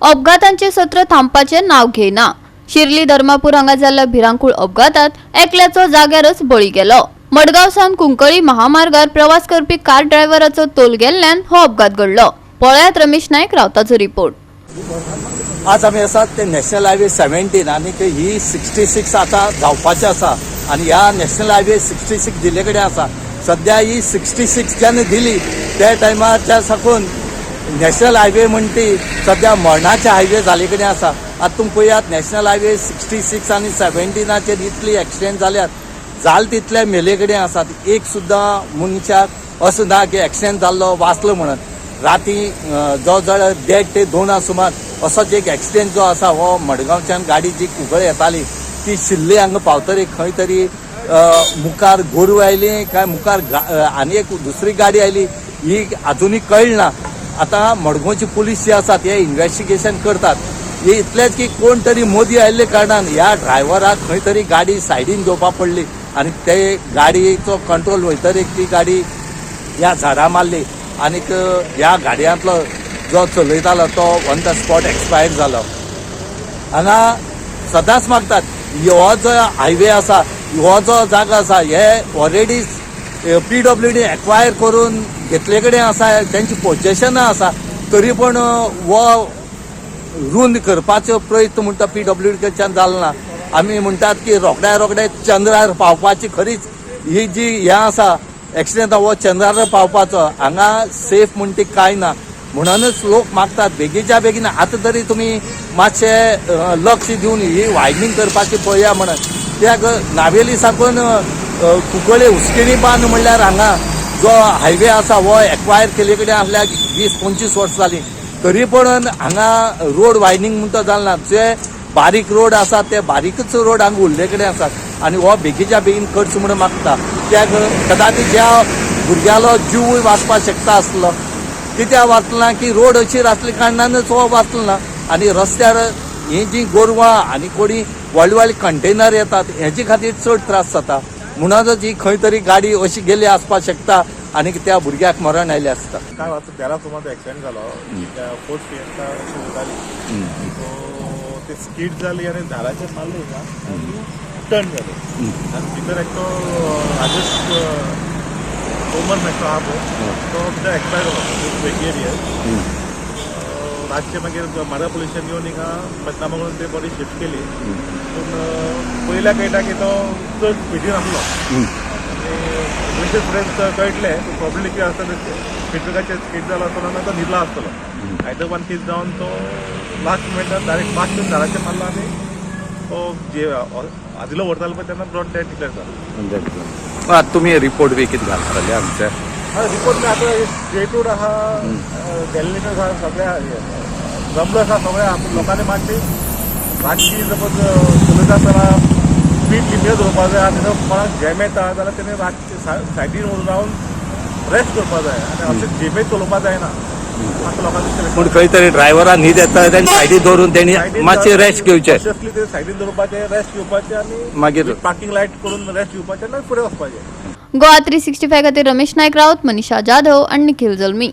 अपघातांचे सत्र थांबपाचे नाव घेना। शिर्ली धर्मापूर हांगा जाल्ल्या भिरांकूळ अपघातात एकल्याचो जाग्यारच बळी गेलो। मडगांव सावन कुंकळी महामार्गार प्रवास करपी कार ड्रायव्हराचो तोल गेल्ल्यान हो अपघात घडलो। पळयात रमेश नायक रावताचो रिपोर्ट। आज आम्ही आसात ते नॅशनल हायवे 17 आणि ही 66 आता जावपाची आसा आणि ह्या नॅशनल हायवे 66 दिल्ले कडेन आसा। सध्या ही 66 जेन्ना दिली त्या टायमाच्या साकून नॅशनल हायवे म्हणटी सध्या मरणाचे हायवे जाले कडेन आसा। आता तुम्ही पळयात नॅशनल हायवे 66 आणि 17चेर इतली एक्सिडेंट जाल्यात, जाल तितले मेले कडेन आसात। एक सुद्दां मनशाक असं ना की एक्सिडेंट जाल्लो वाचलो म्हणून। राती जवळ 1:30 ते 2 सुमार असोच एक एक्सिडेंट जो आसा हो मडगांवच्यान गाडी जी कुंकळे येताली ती शिल्ले हांगा पावतरी खंय तरी मुखार गोरू आयली काय मुखार आनी एक दुसरी गाडी आयली ही अजूनही कळना। आता मडगांवची पुलीस जी आसात हे इन्व्हेस्टिगेशन करतात। हे इतलेच की कोण तरी मोदी आयिल्ले कारणान ह्या ड्रायव्हराक खंय तरी गाडी सायडीन घेवपाक पडली आणि ते गाडयेचो कंट्रोल वयतरीक ती गाडी ह्या झाडां मारली आणि ह्या गाडयांतलो जो चलयतालो तो ऑन द स्पॉट एक्सपायर जालो। हांगा सदांच मागतात हो जो हायवे आसा हो जो जागो आसा हे ऑलरेडी PWD एक्वायर करून घेतले कडेन आसा, त्यांची पोजेशन आसा, तरी पण हो रुंद करपाचो प्रयत्न म्हणटा PWD कडच्यान जालो ना। आमी म्हणटात की रोखड्या चंद्रार पावपाची खरीच ही जी हे आसा एक्सिडेंट हो चंद्रार पावपाचो हांगा सेफ म्हणटी कांय ना। म्हणूनच लोक मागतात बेगीच्या बेगीन आता तरी तुम्ही मातशे लक्ष दिवन ही वायडनींग करपाची पळया म्हणून। त्याक नावेली साकून कुंकळे उस्किणी बांद म्हणल्यार हांगा जो हायवे आसा हो एक्वायर केले कडेन आसल्यार 20-25 वर्सां जालीं, तरी पण हांगा रोड वायडनींग म्हणटा जालें ना। जे बारीक रोड आसा ते बारीकच रोड हांगा उरले कडेन आसात आणि हो बेगीच्या बेगीन करचो म्हणून मागता। त्याक कदाचित ज्या भुरग्यालो जीवूय वाचपाक शकता आसलो कित्याक वाचला की रोड अशी आसले कारणानच हो वाचलो ना। आणि रस्त्यार ही जी गोरवां आणि कोणी व्हडली कंटेनर येतात हेचे खातीर चड त्रास जाता। म्हणूनच ही खंय तरी गाडी अशी गेली आसपाक शकता आणि त्या भुरग्याक मरण आयले आसता। काय वाटतं त्याला तुम्हाला ॲक्सिडेंट झाला त्या फोर्थ फियरचा उडाली तो ते स्कीड झाली आणि झाडाचे मारले का टर्न झाले आणि भितर एक तो राजेश तोमर मेळटा हा तो भितर एक्सपायर जालो 20 इयर्स। रातचे मागीर म्हाडा पुलिसान येवन हिंगा पंचनामा करून ते बरी शिफ्ट केली, पूण पयल्या कळटा की तो चड स्पिडीन आसलो आणि फुडें कळटलें प्रॉब्लम कितें आसता पेट्रोलाचेर स्पीड जालो आसतना तो न्हिदलो आसतलो। हायदराबाद किस जावन तो लास्ट मोमेंटार डायरेक्ट फास्ट झाडाचेर मारलो आनी तो जे आदिलो व्हरतालो पळय तेन्ना ब्रॉड डेथ डिक्लेअर जालो। आता तुम्ही रिपोर्ट बी कितें घालताले आमचे? रिपोर्ट मी आता स्टेटूड आहा गॅलिनेटर आहा सगळ्या जमलो आसा सगळ्या लोकांनी मातशी रातची सपोज चलयता आसतना स्पीड लिमीट दवरपा जाय आनी जर कोणाक जॅम येता जाल्यार तेणी रातची सायडीन उरून रावन रेस्ट करपा जाय आनी अशें झेमेत चलोवपा जायना असं लोकांनी। पूण खंय तरी ड्रायव्हरान न्हीद येता तेणी सायडीन दवरून तेणी मातशें रेस्ट घेवचें, ते सायडीन दवरपाचें रेस्ट घेवपाचें आनी मागीर पार्किंग लायट करून रेस्ट घेवपाचें आनी फुडें वचपाचें। गोवा 365 खातीर रमेश नायक रावत, मनीषा जाधव आणि निखिल जल्मी।